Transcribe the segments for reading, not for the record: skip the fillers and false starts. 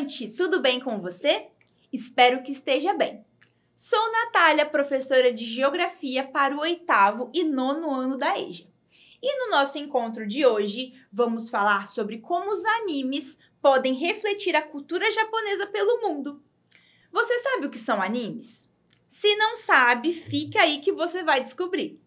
estudante, tudo bem com você? Espero que esteja bem. Sou Natália, professora de Geografia para o 8º e 9º ano da EJA. E no nosso encontro de hoje, vamos falar sobre como os animes podem refletir a cultura japonesa pelo mundo. Você sabe o que são animes? Se não sabe, fica aí que você vai descobrir.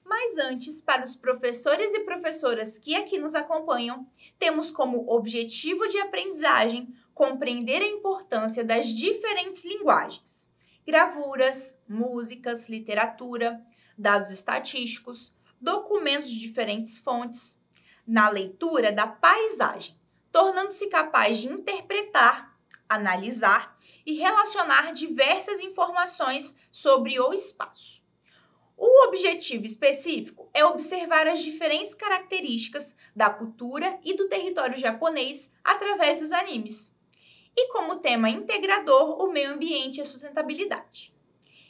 Mas antes, para os professores e professoras que aqui nos acompanham, temos como objetivo de aprendizagem compreender a importância das diferentes linguagens, gravuras, músicas, literatura, dados estatísticos, documentos de diferentes fontes, na leitura da paisagem, tornando-se capaz de interpretar, analisar e relacionar diversas informações sobre o espaço. O objetivo específico é observar as diferentes características da cultura e do território japonês através dos animes. E como tema integrador, o meio ambiente e a sustentabilidade.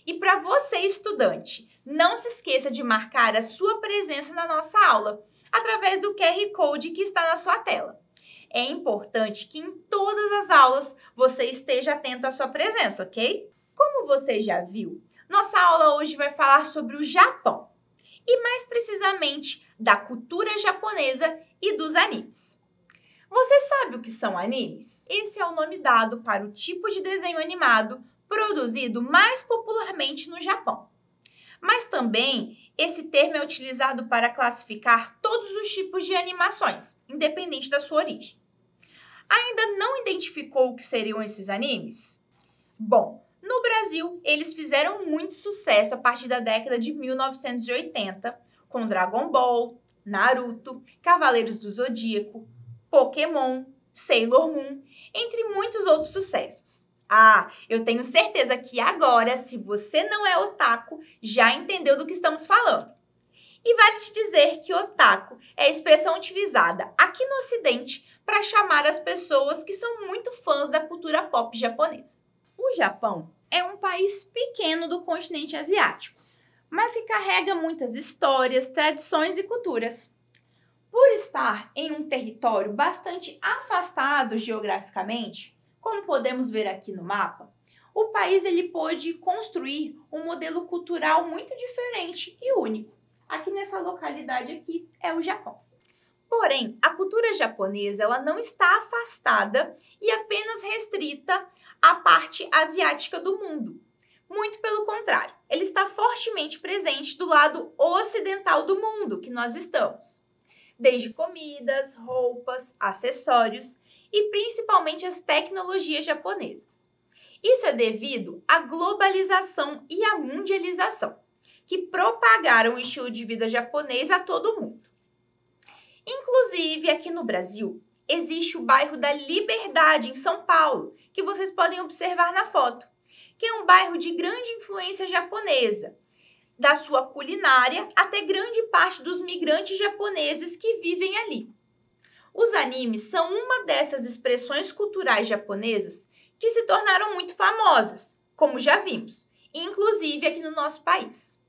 E para você, estudante, não se esqueça de marcar a sua presença na nossa aula, através do QR Code que está na sua tela. É importante que em todas as aulas você esteja atento à sua presença, ok? Como você já viu, nossa aula hoje vai falar sobre o Japão, e mais precisamente da cultura japonesa e dos animes. Você sabe o que são animes? Esse é o nome dado para o tipo de desenho animado produzido mais popularmente no Japão. Mas também esse termo é utilizado para classificar todos os tipos de animações, independente da sua origem. Ainda não identificou o que seriam esses animes? Bom, no Brasil, eles fizeram muito sucesso a partir da década de 1980, com Dragon Ball, Naruto, Cavaleiros do Zodíaco, Pokémon, Sailor Moon, entre muitos outros sucessos. Ah, eu tenho certeza que agora, se você não é otaku, já entendeu do que estamos falando. E vale te dizer que otaku é a expressão utilizada aqui no Ocidente para chamar as pessoas que são muito fãs da cultura pop japonesa. O Japão é um país pequeno do continente asiático, mas que carrega muitas histórias, tradições e culturas. Por estar em um território bastante afastado geograficamente, como podemos ver aqui no mapa, o país pôde construir um modelo cultural muito diferente e único. Aqui nessa localidade aqui é o Japão. Porém, a cultura japonesa ela não está afastada e apenas restrita à parte asiática do mundo. Muito pelo contrário, ele está fortemente presente do lado ocidental do mundo que nós estamos. Desde comidas, roupas, acessórios e principalmente as tecnologias japonesas. Isso é devido à globalização e à mundialização, que propagaram o estilo de vida japonês a todo mundo. Inclusive, aqui no Brasil, existe o bairro da Liberdade, em São Paulo, que vocês podem observar na foto, que é um bairro de grande influência japonesa, da sua culinária até grande parte dos migrantes japoneses que vivem ali. Os animes são uma dessas expressões culturais japonesas que se tornaram muito famosas, como já vimos, inclusive aqui no nosso país.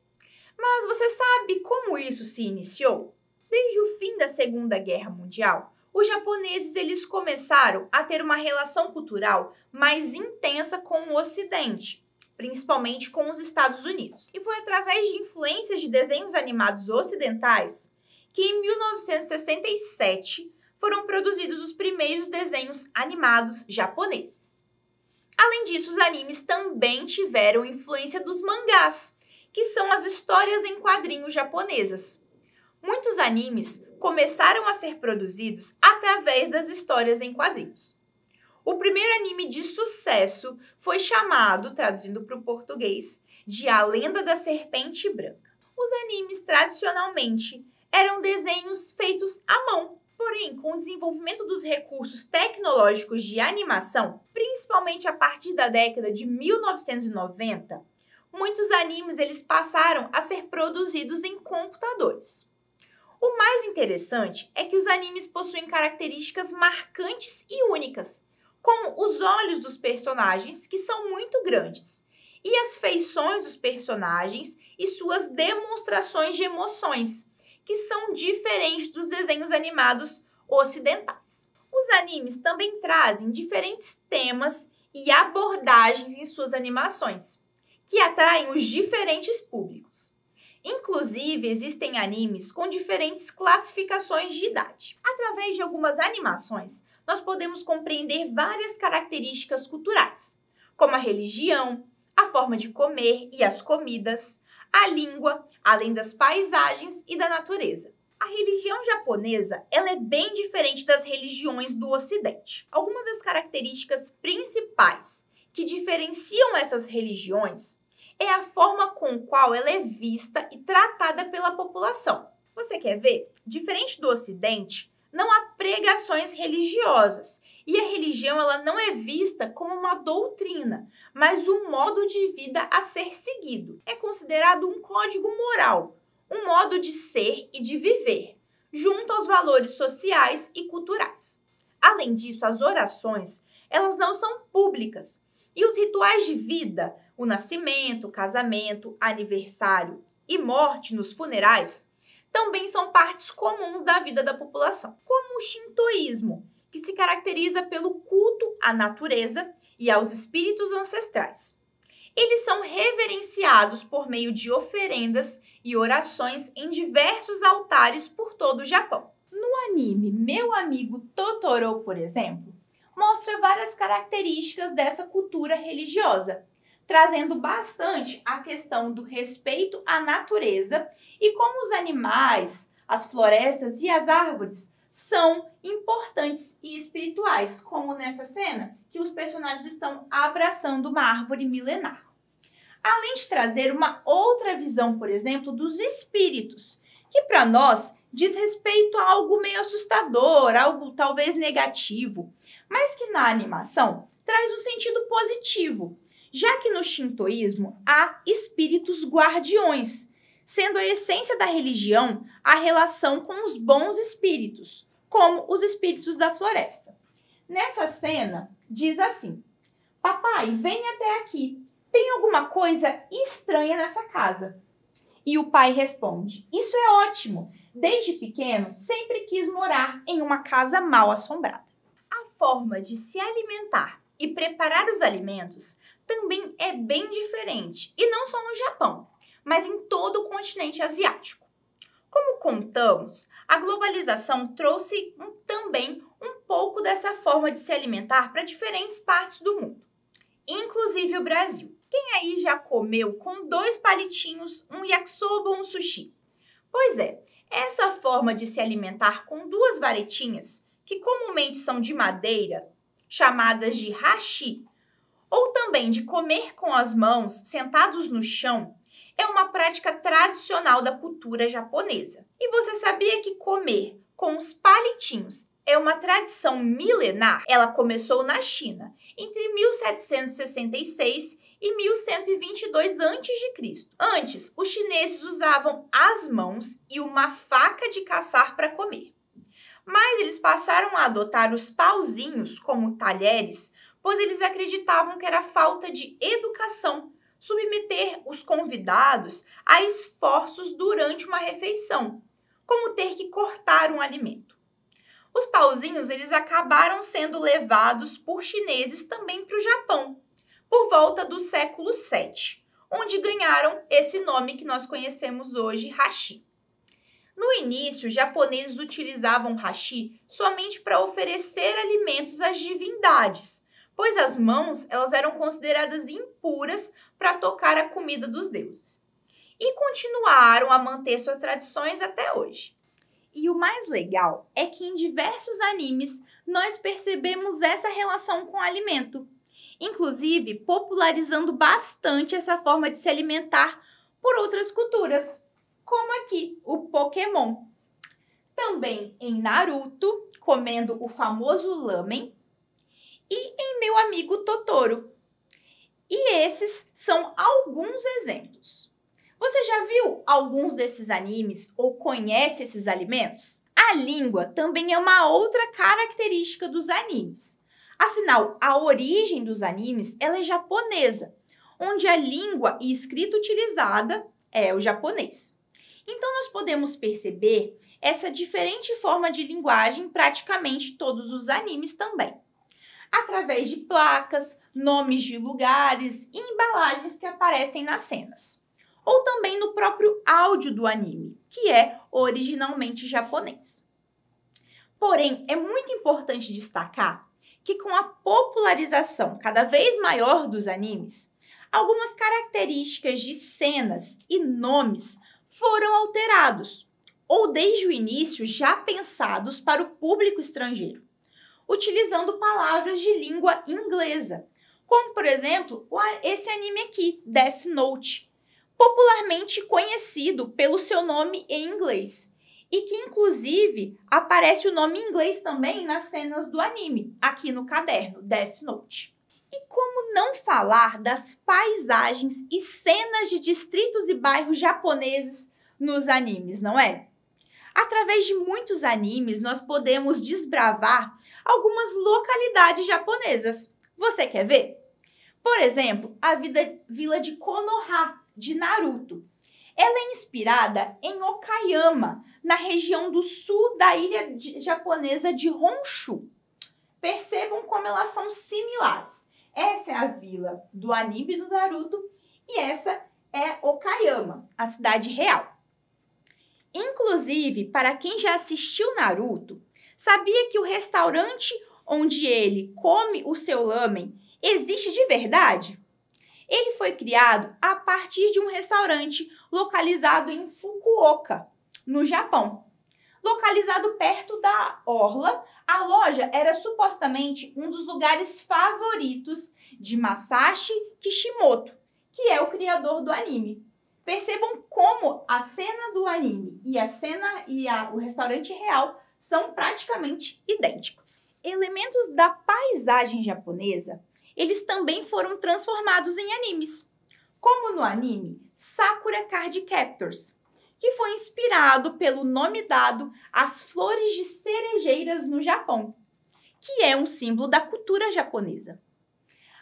Mas você sabe como isso se iniciou? Desde o fim da Segunda Guerra Mundial, os japoneses eles começaram a ter uma relação cultural mais intensa com o Ocidente, principalmente com os Estados Unidos. E foi através de influências de desenhos animados ocidentais que em 1967 foram produzidos os primeiros desenhos animados japoneses. Além disso, os animes também tiveram influência dos mangás, que são as histórias em quadrinhos japonesas. Muitos animes começaram a ser produzidos através das histórias em quadrinhos. O primeiro anime de sucesso foi chamado, traduzindo para o português, de A Lenda da Serpente Branca. Os animes, tradicionalmente, eram desenhos feitos à mão. Porém, com o desenvolvimento dos recursos tecnológicos de animação, principalmente a partir da década de 1990, muitos animes eles passaram a ser produzidos em computadores. O mais interessante é que os animes possuem características marcantes e únicas, como os olhos dos personagens, que são muito grandes, e as feições dos personagens e suas demonstrações de emoções, que são diferentes dos desenhos animados ocidentais. Os animes também trazem diferentes temas e abordagens em suas animações, que atraem os diferentes públicos. Inclusive, existem animes com diferentes classificações de idade. Através de algumas animações, nós podemos compreender várias características culturais, como a religião, a forma de comer e as comidas, a língua, além das paisagens e da natureza. A religião japonesa, ela é bem diferente das religiões do Ocidente. Algumas das características principais que diferenciam essas religiões é a forma com qual ela é vista e tratada pela população. Você quer ver? Diferente do Ocidente, não há pregações religiosas e a religião ela não é vista como uma doutrina, mas um modo de vida a ser seguido. É considerado um código moral, um modo de ser e de viver, junto aos valores sociais e culturais. Além disso, as orações, elas não são públicas e os rituais de vida, o nascimento, casamento, aniversário e morte nos funerais, também são partes comuns da vida da população, como o shintoísmo, que se caracteriza pelo culto à natureza e aos espíritos ancestrais. Eles são reverenciados por meio de oferendas e orações em diversos altares por todo o Japão. No anime Meu Amigo Totoro, por exemplo, mostra várias características dessa cultura religiosa, trazendo bastante a questão do respeito à natureza e como os animais, as florestas e as árvores são importantes e espirituais, como nessa cena que os personagens estão abraçando uma árvore milenar. Além de trazer uma outra visão, por exemplo, dos espíritos, que para nós diz respeito a algo meio assustador, algo talvez negativo, mas que na animação traz um sentido positivo, já que no shintoísmo há espíritos guardiões, sendo a essência da religião a relação com os bons espíritos, como os espíritos da floresta. Nessa cena, diz assim: "Papai, vem até aqui. Tem alguma coisa estranha nessa casa?" E o pai responde: "Isso é ótimo. Desde pequeno, sempre quis morar em uma casa mal assombrada." A forma de se alimentar e preparar os alimentos também é bem diferente, e não só no Japão, mas em todo o continente asiático. Como contamos, a globalização trouxe também um pouco dessa forma de se alimentar para diferentes partes do mundo, inclusive o Brasil. Quem aí já comeu com 2 palitinhos um yakisoba ou um sushi? Pois é, essa forma de se alimentar com 2 varetinhas, que comumente são de madeira, chamadas de hashi, ou também de comer com as mãos sentados no chão, é uma prática tradicional da cultura japonesa. E você sabia que comer com os palitinhos é uma tradição milenar? Ela começou na China, entre 1766 e 1122 a.C. Antes, os chineses usavam as mãos e uma faca de caçar para comer. Mas eles passaram a adotar os pauzinhos como talheres, pois eles acreditavam que era falta de educação submeter os convidados a esforços durante uma refeição, como ter que cortar um alimento. Os pauzinhos eles acabaram sendo levados por chineses também para o Japão, por volta do século VII, onde ganharam esse nome que nós conhecemos hoje, hashi. No início, os japoneses utilizavam hashi somente para oferecer alimentos às divindades, pois as mãos elas eram consideradas impuras para tocar a comida dos deuses. E continuaram a manter suas tradições até hoje. E o mais legal é que em diversos animes nós percebemos essa relação com o alimento, inclusive popularizando bastante essa forma de se alimentar por outras culturas, como aqui o Pokémon. Também em Naruto, comendo o famoso lamen, e em Meu Amigo Totoro. E esses são alguns exemplos. Você já viu alguns desses animes ou conhece esses alimentos? A língua também é uma outra característica dos animes. Afinal, a origem dos animes ela é japonesa, onde a língua e escrita utilizada é o japonês. Então, nós podemos perceber essa diferente forma de linguagem em praticamente todos os animes também, através de placas, nomes de lugares e embalagens que aparecem nas cenas, ou também no próprio áudio do anime, que é originalmente japonês. Porém, é muito importante destacar que com a popularização cada vez maior dos animes, algumas características de cenas e nomes foram alterados, ou desde o início já pensados para o público estrangeiro, utilizando palavras de língua inglesa, como, por exemplo, esse anime aqui, Death Note, popularmente conhecido pelo seu nome em inglês, e que, inclusive, aparece o nome em inglês também nas cenas do anime, aqui no caderno, Death Note. E como não falar das paisagens e cenas de distritos e bairros japoneses nos animes, não é? Através de muitos animes, nós podemos desbravar algumas localidades japonesas. Você quer ver? Por exemplo, a vila de Konoha, de Naruto. Ela é inspirada em Okayama, na região do sul da ilha japonesa de Honshu. Percebam como elas são similares. Essa é a vila do anime do Naruto e essa é Okayama, a cidade real. Inclusive, para quem já assistiu Naruto, sabia que o restaurante onde ele come o seu lamen existe de verdade? Ele foi criado a partir de um restaurante localizado em Fukuoka, no Japão. Localizado perto da orla, a loja era supostamente um dos lugares favoritos de Masashi Kishimoto, que é o criador do anime. Percebam como a cena do anime e o restaurante real são praticamente idênticos. Elementos da paisagem japonesa, eles também foram transformados em animes, como no anime Sakura Card Captors, que foi inspirado pelo nome dado às flores de cerejeiras no Japão, que é um símbolo da cultura japonesa.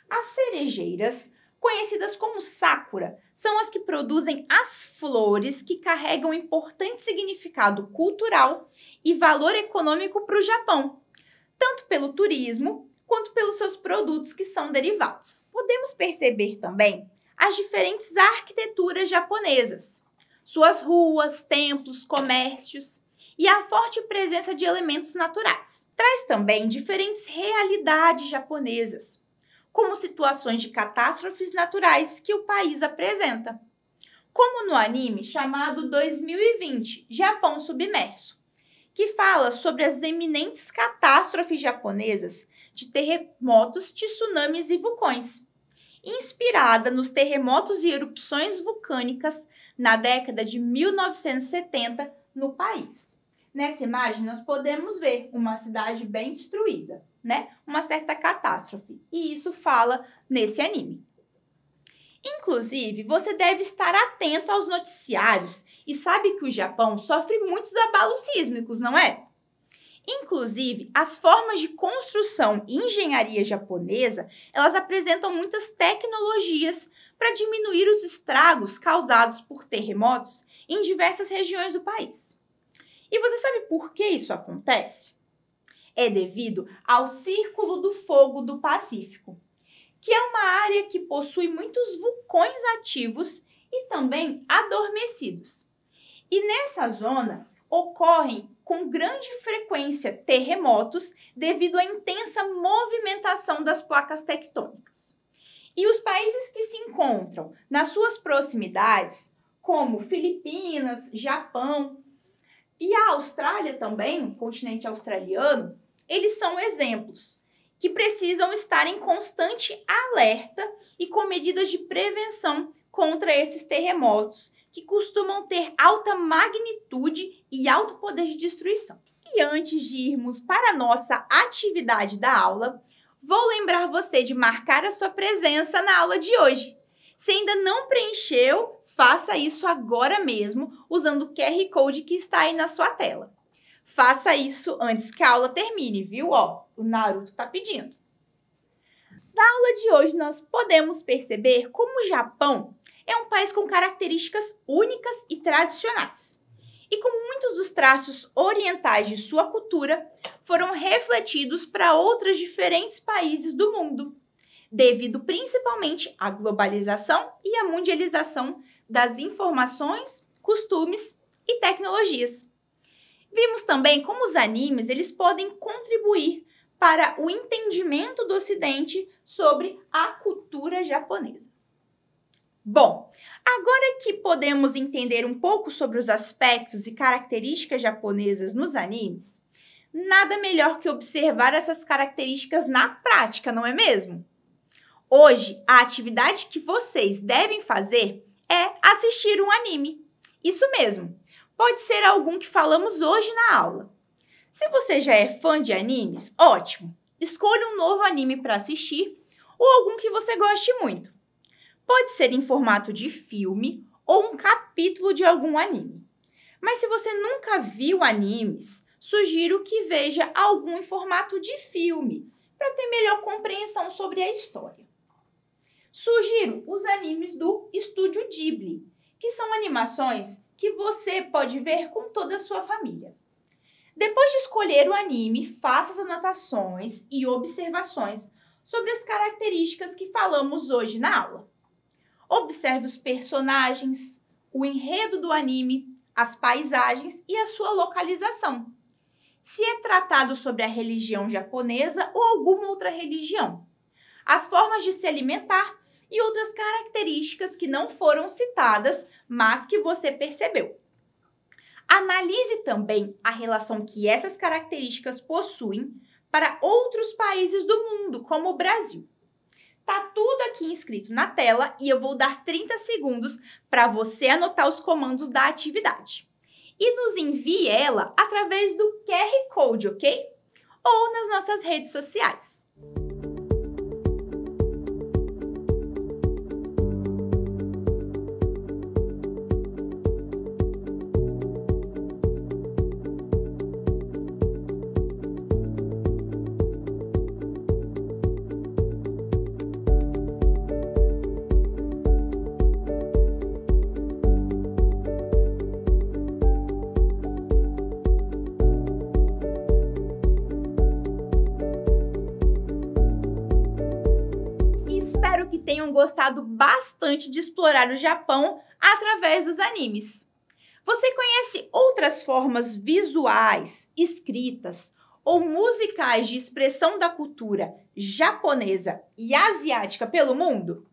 As cerejeiras, conhecidas como sakura, são as que produzem as flores que carregam importante significado cultural e valor econômico para o Japão, tanto pelo turismo quanto pelos seus produtos que são derivados. Podemos perceber também as diferentes arquiteturas japonesas, suas ruas, templos, comércios e a forte presença de elementos naturais. Traz também diferentes realidades japonesas, como situações de catástrofes naturais que o país apresenta, como no anime chamado 2020, Japão Submerso, que fala sobre as eminentes catástrofes japonesas de terremotos, tsunamis e vulcões, inspirada nos terremotos e erupções vulcânicas na década de 1970 no país. Nessa imagem, nós podemos ver uma cidade bem destruída, né? Uma certa catástrofe. E isso fala nesse anime. Inclusive, você deve estar atento aos noticiários e sabe que o Japão sofre muitos abalos sísmicos, não é? Inclusive, as formas de construção e engenharia japonesa, elas apresentam muitas tecnologias para diminuir os estragos causados por terremotos em diversas regiões do país. E você sabe por que isso acontece? É devido ao Círculo do Fogo do Pacífico, que é uma área que possui muitos vulcões ativos e também adormecidos. E nessa zona ocorrem com grande frequência terremotos devido à intensa movimentação das placas tectônicas. E os países que se encontram nas suas proximidades, como Filipinas, Japão e a Austrália também, o continente australiano, eles são exemplos que precisam estar em constante alerta e com medidas de prevenção contra esses terremotos, que costumam ter alta magnitude e alto poder de destruição. E antes de irmos para a nossa atividade da aula, vou lembrar você de marcar a sua presença na aula de hoje. Se ainda não preencheu, faça isso agora mesmo, usando o QR Code que está aí na sua tela. Faça isso antes que a aula termine, viu? Ó, o Naruto está pedindo. Na aula de hoje, nós podemos perceber como o Japão é um país com características únicas e tradicionais. E com muitos dos traços orientais de sua cultura foram refletidos para outros diferentes países do mundo, devido principalmente à globalização e à mundialização das informações, costumes e tecnologias. Vimos também como os animes eles podem contribuir para o entendimento do Ocidente sobre a cultura japonesa. Bom, agora que podemos entender um pouco sobre os aspectos e características japonesas nos animes, nada melhor que observar essas características na prática, não é mesmo? Hoje, a atividade que vocês devem fazer é assistir um anime. Isso mesmo, pode ser algum que falamos hoje na aula. Se você já é fã de animes, ótimo! Escolha um novo anime para assistir ou algum que você goste muito. Pode ser em formato de filme ou um capítulo de algum anime. Mas se você nunca viu animes, sugiro que veja algum em formato de filme, para ter melhor compreensão sobre a história. Sugiro os animes do Estúdio Ghibli, que são animações que você pode ver com toda a sua família. Depois de escolher o anime, faça as anotações e observações sobre as características que falamos hoje na aula. Observe os personagens, o enredo do anime, as paisagens e a sua localização. Se é tratado sobre a religião japonesa ou alguma outra religião. As formas de se alimentar e outras características que não foram citadas, mas que você percebeu. Analise também a relação que essas características possuem para outros países do mundo, como o Brasil. Tá tudo aqui inscrito na tela e eu vou dar 30 segundos para você anotar os comandos da atividade. E nos envie ela através do QR Code, ok? Ou nas nossas redes sociais. Espero que tenham gostado bastante de explorar o Japão através dos animes. Você conhece outras formas visuais, escritas ou musicais de expressão da cultura japonesa e asiática pelo mundo?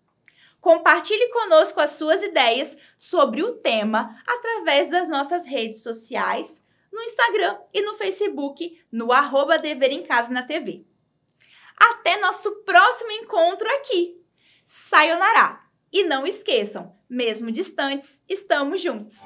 Compartilhe conosco as suas ideias sobre o tema através das nossas redes sociais, no Instagram e no Facebook, no @Dever em Casa na TV. Até nosso próximo encontro aqui! Sayonara! E não esqueçam, mesmo distantes, estamos juntos!